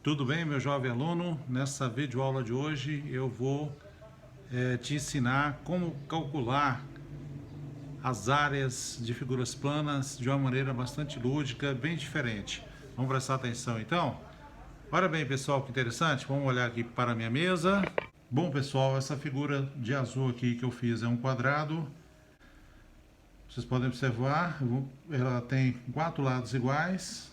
Tudo bem, meu jovem aluno? Nessa videoaula de hoje eu vou te ensinar como calcular as áreas de figuras planas de uma maneira bastante lúdica, bem diferente. Vamos prestar atenção então? Olha bem, pessoal, que interessante. Vamos olhar aqui para a minha mesa. Bom, pessoal, essa figura de azul aqui que eu fiz é um quadrado. Vocês podem observar, ela tem 4 lados iguais,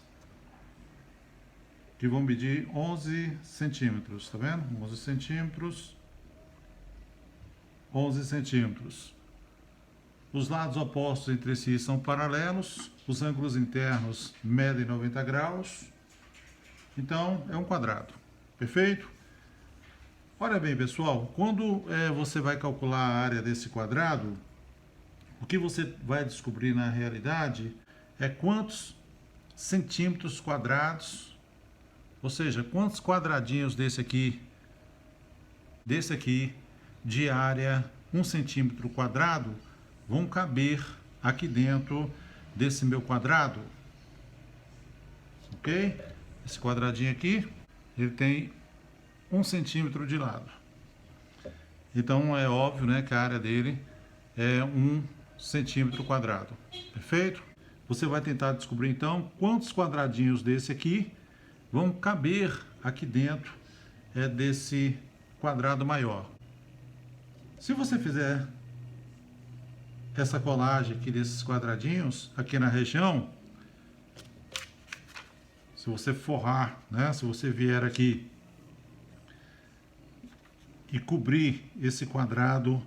que vão medir 11 centímetros, tá vendo? 11 centímetros, 11 centímetros. Os lados opostos entre si são paralelos, os ângulos internos medem 90 graus, então é um quadrado, perfeito? Olha bem, pessoal, quando você vai calcular a área desse quadrado, o que você vai descobrir na realidade é quantos centímetros quadrados, ou seja, quantos quadradinhos desse aqui de área 1 centímetro quadrado vão caber aqui dentro desse meu quadrado, ok? Esse quadradinho aqui, ele tem 1 centímetro de lado. Então é óbvio, né, que a área dele é 1 centímetro quadrado, perfeito? Você vai tentar descobrir então quantos quadradinhos desse aqui vão caber aqui dentro desse quadrado maior. Se você fizer essa colagem aqui desses quadradinhos aqui na região, se você forrar, né, se você vier aqui e cobrir esse quadrado,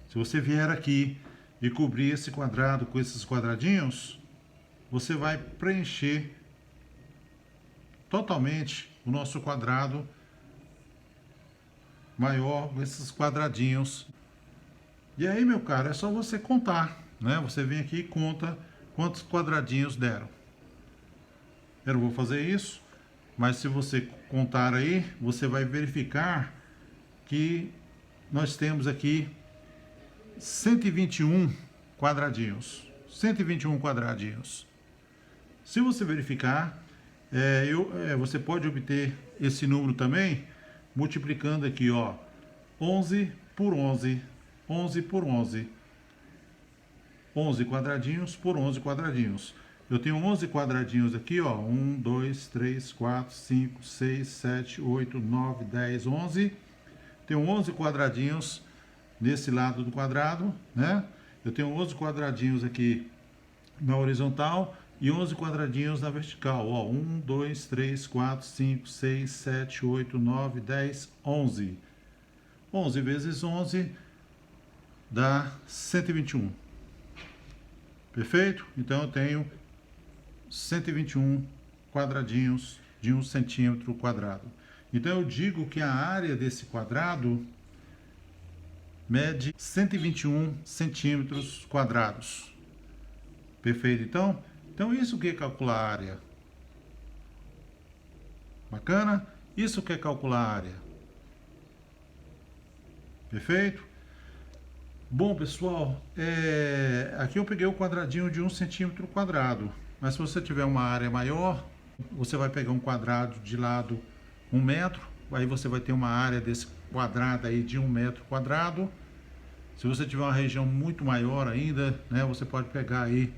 se você vier aqui e cobrir esse quadrado com esses quadradinhos, você vai preencher totalmente o nosso quadrado maior com esses quadradinhos. E aí, meu caro, é só você contar, né? Você vem aqui e conta quantos quadradinhos deram. Eu não vou fazer isso, mas se você contar aí, você vai verificar que nós temos aqui 121 quadradinhos. 121 quadradinhos. Se você verificar, você pode obter esse número também multiplicando aqui, ó, 11 por 11, 11 por 11, 11 quadradinhos por 11 quadradinhos. Eu tenho 11 quadradinhos aqui, ó, 1, 2, 3, 4, 5, 6, 7, 8, 9, 10, 11. Tenho 11 quadradinhos nesse lado do quadrado, né? Eu tenho 11 quadradinhos aqui na horizontal e 11 quadradinhos na vertical, ó, 1, 2, 3, 4, 5, 6, 7, 8, 9, 10, 11. 11 vezes 11 dá 121. Perfeito? Então eu tenho 121 quadradinhos de 1 centímetro quadrado. Então eu digo que a área desse quadrado mede 121 centímetros quadrados. Perfeito, então? Então isso que é calcular a área. Bacana? Isso que é calcular a área. Perfeito? Bom, pessoal, aqui eu peguei o quadradinho de 1 centímetro quadrado. Mas se você tiver uma área maior, você vai pegar um quadrado de lado 1 metro. Aí você vai ter uma área desse quadrado aí de 1 metro quadrado. Se você tiver uma região muito maior ainda, né, você pode pegar aí,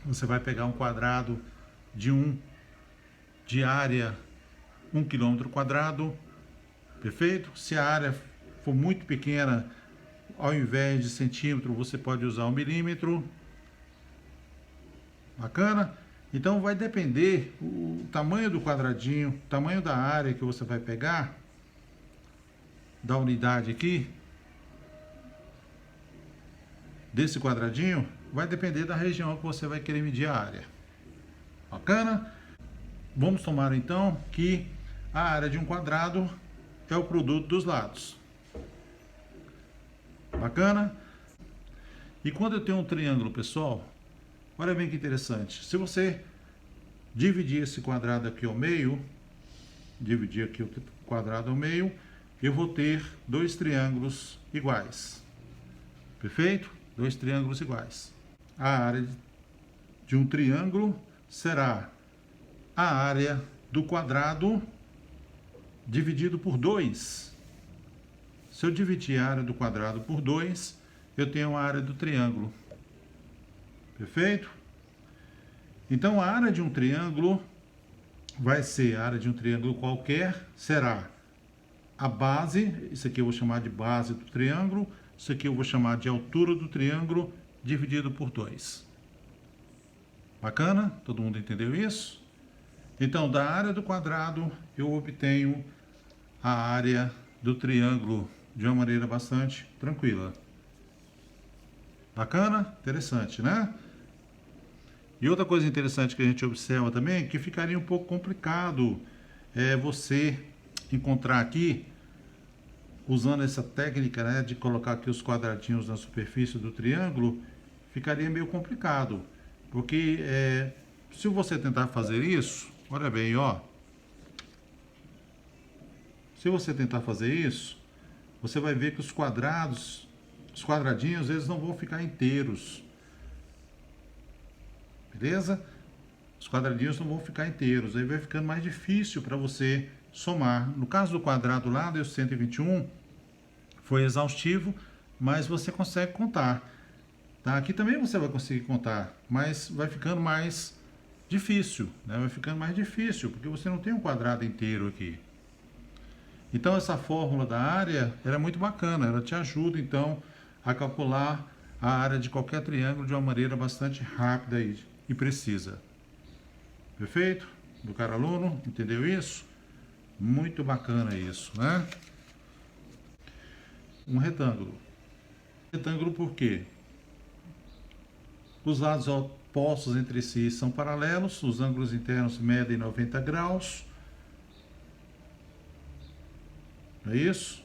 você vai pegar um quadrado de área 1 quilômetro quadrado, perfeito? Se a área for muito pequena, ao invés de centímetro, você pode usar um milímetro. Bacana? Então vai depender o tamanho do quadradinho, o tamanho da área que você vai pegar, da unidade aqui, desse quadradinho, vai depender da região que você vai querer medir a área. Bacana? Vamos tomar então que a área de um quadrado é o produto dos lados. Bacana? E quando eu tenho um triângulo, pessoal, olha bem que interessante. Se você dividir esse quadrado aqui ao meio, dividir aqui o quadrado ao meio, eu vou ter 2 triângulos iguais. Perfeito? 2 triângulos iguais. A área de um triângulo será a área do quadrado dividido por 2. Se eu dividir a área do quadrado por 2, eu tenho a área do triângulo. Perfeito? Então, a área de um triângulo vai ser, a área de um triângulo qualquer será a base, isso aqui eu vou chamar de base do triângulo, isso aqui eu vou chamar de altura do triângulo, dividido por 2. Bacana? Todo mundo entendeu isso? Então, da área do quadrado, eu obtenho a área do triângulo de uma maneira bastante tranquila. Bacana? Interessante, né? E outra coisa interessante que a gente observa também é que ficaria um pouco complicado você encontrar aqui, usando essa técnica, né, de colocar aqui os quadradinhos na superfície do triângulo, ficaria meio complicado. Porque se você tentar fazer isso, olha bem, ó. Se você tentar fazer isso, você vai ver que os quadradinhos, eles não vão ficar inteiros. Beleza? Os quadradinhos não vão ficar inteiros. Aí vai ficando mais difícil para você somar. No caso do quadrado lá, deu 121, foi exaustivo, mas você consegue contar. Tá? Aqui também você vai conseguir contar, mas vai ficando mais difícil, né? Vai ficando mais difícil, porque você não tem um quadrado inteiro aqui. Então, essa fórmula da área, ela é muito bacana, ela te ajuda, então, a calcular a área de qualquer triângulo de uma maneira bastante rápida e precisa. Perfeito? Do caro aluno, entendeu isso? Muito bacana isso, né? Um retângulo. Retângulo por quê? Os lados opostos entre si são paralelos, os ângulos internos medem 90 graus. Não é isso?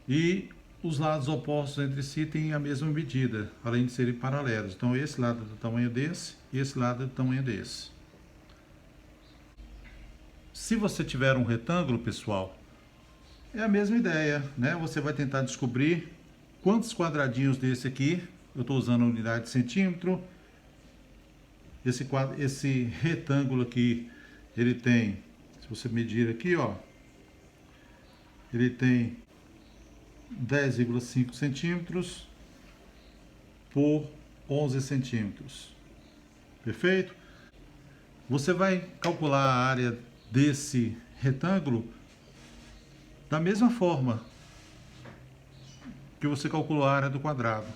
E os lados opostos entre si têm a mesma medida, além de serem paralelos. Então, esse lado é do tamanho desse e esse lado é do tamanho desse. Se você tiver um retângulo, pessoal, é a mesma ideia, né? Você vai tentar descobrir quantos quadradinhos desse aqui, eu estou usando a unidade de centímetro, esse retângulo aqui, ele tem, se você medir aqui, ó, ele tem 10,5 centímetros por 11 centímetros. Perfeito? Você vai calcular a área desse retângulo da mesma forma que você calculou a área do quadrado.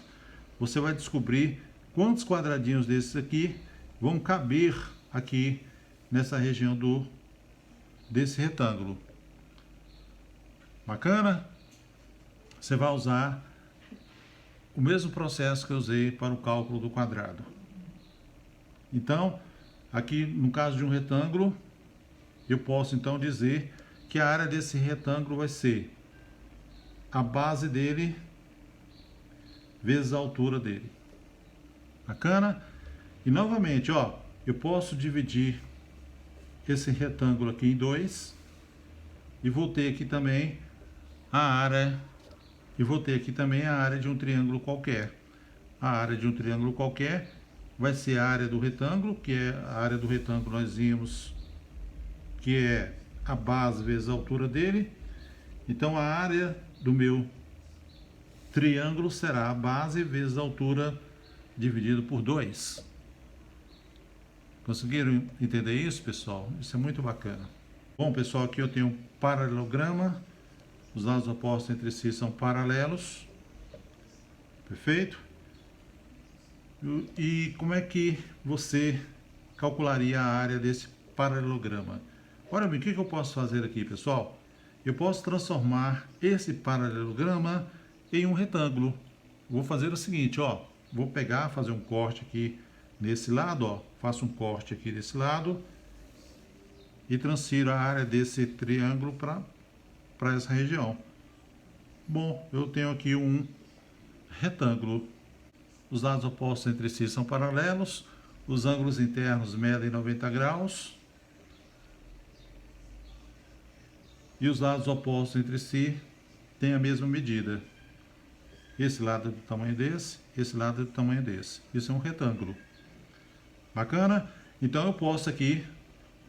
Você vai descobrir quantos quadradinhos desses aqui vão caber aqui nessa região desse retângulo. Bacana? Você vai usar o mesmo processo que eu usei para o cálculo do quadrado. Então, aqui no caso de um retângulo, eu posso então dizer que a área desse retângulo vai ser a base dele vezes a altura dele. Bacana? E novamente, ó, eu posso dividir esse retângulo aqui em 2 e vou ter aqui também a área de um triângulo qualquer. A área de um triângulo qualquer vai ser a área do retângulo, que é a área do retângulo nós vimos que é a base vezes a altura dele. Então a área do meu triângulo será a base vezes a altura dividido por 2. Conseguiram entender isso, pessoal? Isso é muito bacana. Bom, pessoal, aqui eu tenho um paralelograma. Os lados opostos entre si são paralelos. Perfeito? E como é que você calcularia a área desse paralelograma? Olha bem, o que eu posso fazer aqui, pessoal? Eu posso transformar esse paralelograma em um retângulo. Vou fazer o seguinte, ó. Vou pegar, fazer um corte aqui nesse lado, ó. Faço um corte aqui desse lado e transfiro a área desse triângulo para essa região. Bom, eu tenho aqui um retângulo. Os lados opostos entre si são paralelos. Os ângulos internos medem 90 graus. E os lados opostos entre si têm a mesma medida. Esse lado é do tamanho desse, esse lado é do tamanho desse. Isso é um retângulo. Bacana? Então eu posso aqui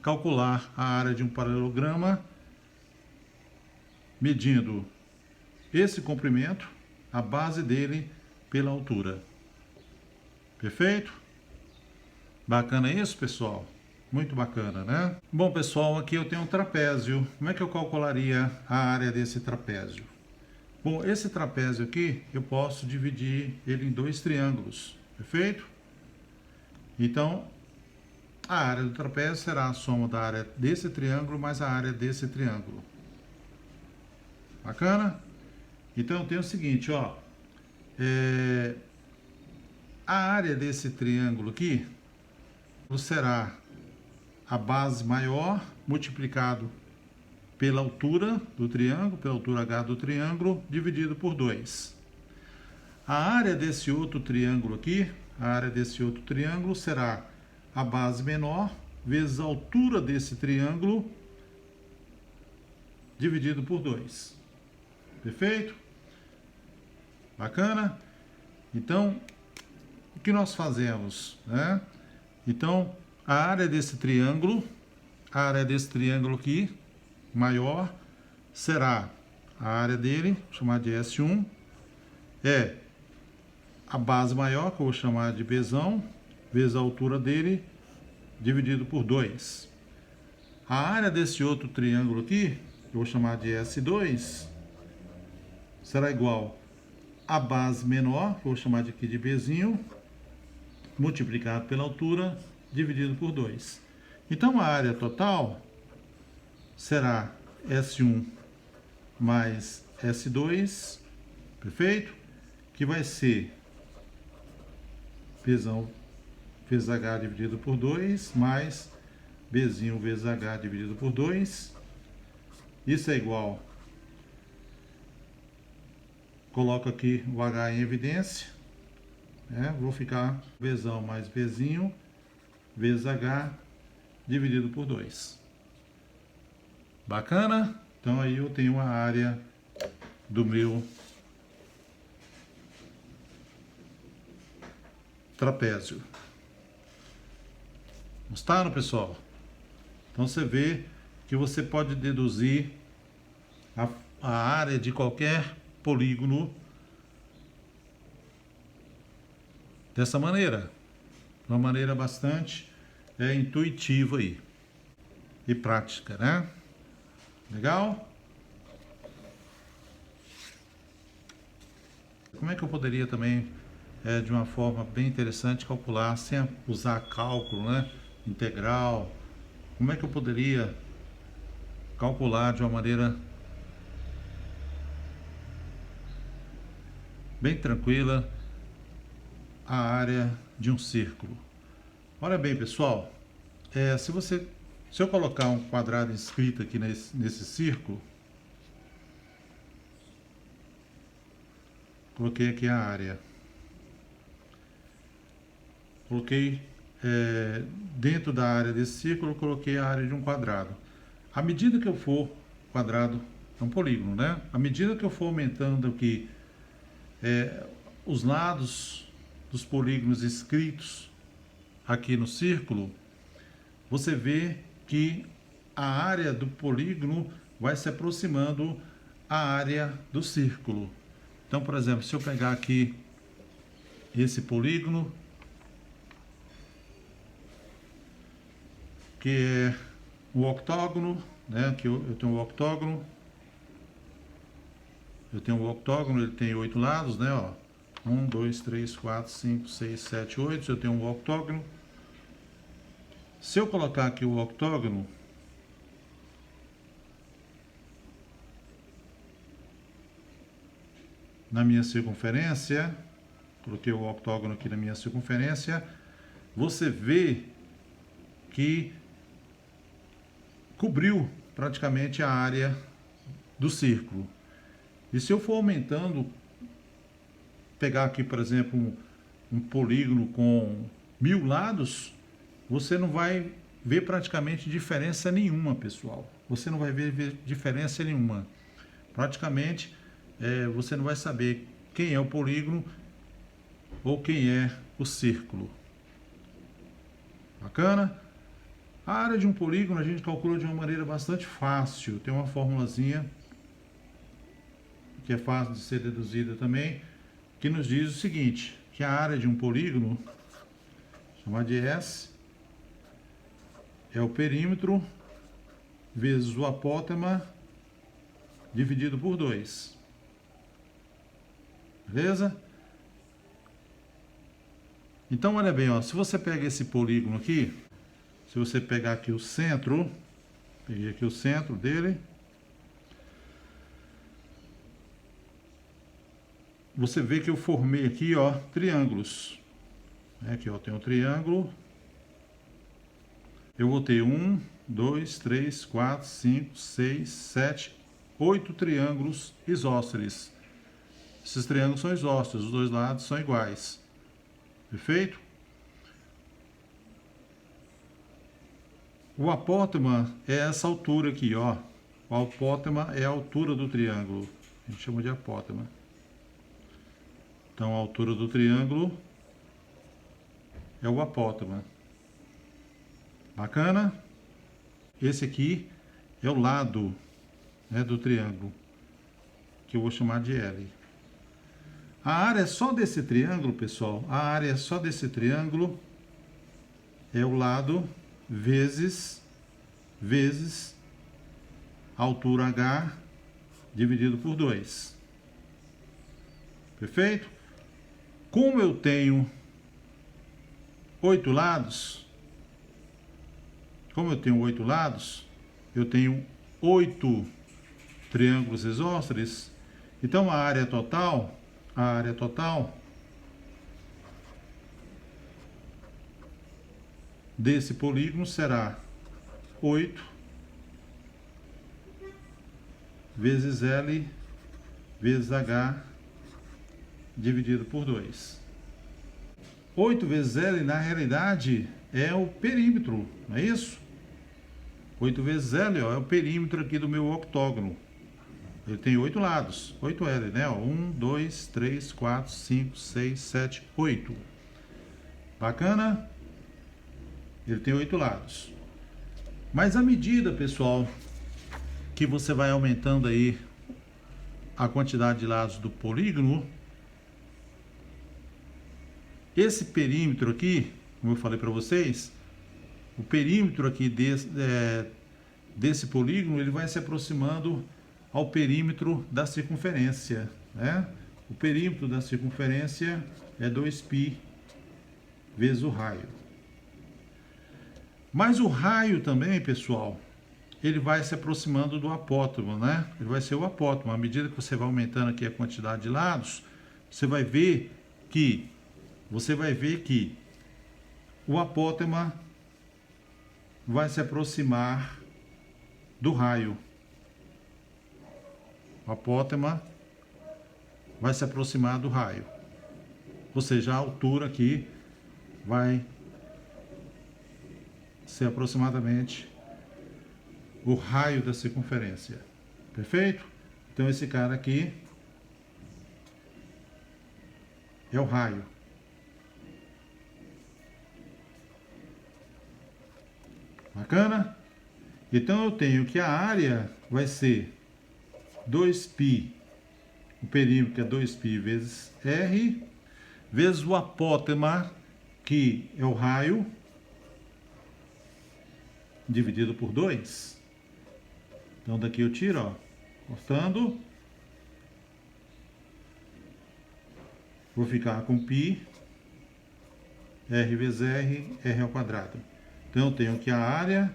calcular a área de um paralelograma medindo esse comprimento, a base dele pela altura. Perfeito? Bacana isso, pessoal? Muito bacana, né? Bom, pessoal, aqui eu tenho um trapézio. Como é que eu calcularia a área desse trapézio? Bom, esse trapézio aqui, eu posso dividir ele em dois triângulos, perfeito? Então, a área do trapézio será a soma da área desse triângulo mais a área desse triângulo. Bacana? Então, eu tenho o seguinte, ó. A área desse triângulo aqui será a base maior multiplicado pela altura do triângulo, pela altura H do triângulo, dividido por 2. A área desse outro triângulo aqui, a área desse outro triângulo será a base menor vezes a altura desse triângulo, dividido por 2. Perfeito? Bacana? Então, o que nós fazemos, né? Então, a área desse triângulo aqui, maior, será a área dele, vou chamar de S1, é a base maior, que eu vou chamar de Bzão, vezes a altura dele, dividido por 2. A área desse outro triângulo aqui, eu vou chamar de S2, será igual a base menor, que eu vou chamar aqui de Bzinho, multiplicado pela altura, dividido por 2. Então, a área total será S1 mais S2, perfeito? Que vai ser Bzão vezes H dividido por 2, mais Bzinho vezes H dividido por 2. Isso é igual, coloco aqui o H em evidência, né? Vou ficar Bzão mais Bzinho vezes H dividido por 2. Bacana? Então aí eu tenho a área do meu trapézio. Gostaram, pessoal? Então você vê que você pode deduzir a área de qualquer polígono dessa maneira. De uma maneira bastante intuitiva aí. E prática, né? Legal? Como é que eu poderia também, de uma forma bem interessante, calcular sem usar cálculo, né? Integral? Como é que eu poderia calcular de uma maneira bem tranquila a área de um círculo? Olha bem, pessoal, se eu colocar um quadrado inscrito aqui nesse círculo, coloquei aqui a área, coloquei dentro da área desse círculo, coloquei a área de um quadrado. À medida que eu for, quadrado é um polígono, né? À medida que eu for aumentando aqui os lados dos polígonos inscritos aqui no círculo, você vê que a área do polígono vai se aproximando à área do círculo. Então, por exemplo, se eu pegar aqui esse polígono, que é o octógono, né? Aqui eu tenho um octógono. Eu tenho um octógono, ele tem 8 lados, né? Ó. 1, 2, 3, 4, 5, 6, 7, 8. Eu tenho um octógono. Se eu colocar aqui o octógono, na minha circunferência, coloquei o octógono aqui na minha circunferência, você vê que cobriu praticamente a área do círculo. E se eu for aumentando, pegar aqui, por exemplo, um polígono com 1000 lados, você não vai ver praticamente diferença nenhuma, pessoal. Você não vai ver diferença nenhuma. Praticamente, você não vai saber quem é o polígono ou quem é o círculo. Bacana? A área de um polígono a gente calcula de uma maneira bastante fácil. Tem uma formulazinha que é fácil de ser deduzida também, que nos diz o seguinte, que a área de um polígono, chamada de S, é o perímetro vezes o apótema dividido por 2. Beleza? Então, olha bem, ó, se você pega esse polígono aqui, se você pegar aqui o centro, peguei aqui o centro dele, você vê que eu formei aqui, ó, triângulos. Aqui, ó, tem um triângulo. Eu vou ter 1, 2, 3, 4, 5, 6, 7, 8 triângulos isósceles. Esses triângulos são isósceles, os dois lados são iguais. Perfeito? O apótema é essa altura aqui, ó. O apótema é a altura do triângulo. A gente chama de apótema. Então, a altura do triângulo é o apótema. Bacana? Esse aqui é o lado, né, do triângulo, que eu vou chamar de L. A área só desse triângulo, pessoal, a área só desse triângulo é o lado vezes a altura H dividido por 2. Perfeito? Como eu tenho 8 lados, eu tenho 8 triângulos isósceles, então a área total desse polígono será 8 vezes L vezes H dividido por 2. 8 vezes L, na realidade, é o perímetro, não é isso? 8 vezes L, ó, é o perímetro aqui do meu octógono. Ele tem 8 lados, 8L, né? 1, 2, 3, 4, 5, 6, 7, 8. Bacana? Ele tem 8 lados. Mas à medida, pessoal, que você vai aumentando aí a quantidade de lados do polígono, esse perímetro aqui, como eu falei para vocês, o perímetro aqui desse polígono, ele vai se aproximando ao perímetro da circunferência, né? O perímetro da circunferência é 2π vezes o raio. Mas o raio também, pessoal, ele vai se aproximando do apótema, né? Ele vai ser o apótema. À medida que você vai aumentando aqui a quantidade de lados, você vai ver que o apótema vai se aproximar do raio. O apótema vai se aproximar do raio. Ou seja, a altura aqui vai ser aproximadamente o raio da circunferência. Perfeito? Então esse cara aqui é o raio. Bacana? Então eu tenho que a área vai ser 2π, o perímetro que é 2π vezes R, vezes o apótema, que é o raio, dividido por 2. Então daqui eu tiro, ó, cortando, vou ficar com π, R vezes R ao quadrado. Então eu tenho que a área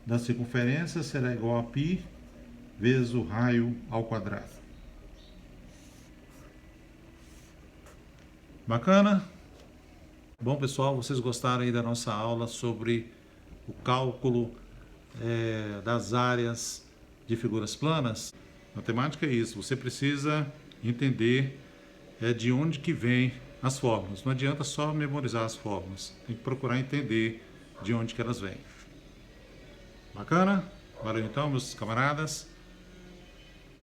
da circunferência será igual a π vezes o raio ao quadrado. Bacana? Bom, pessoal, vocês gostaram aí da nossa aula sobre o cálculo das áreas de figuras planas? Matemática é isso, você precisa entender de onde que vem as fórmulas. Não adianta só memorizar as fórmulas, tem que procurar entender de onde que elas vêm. Bacana? Valeu então, meus camaradas.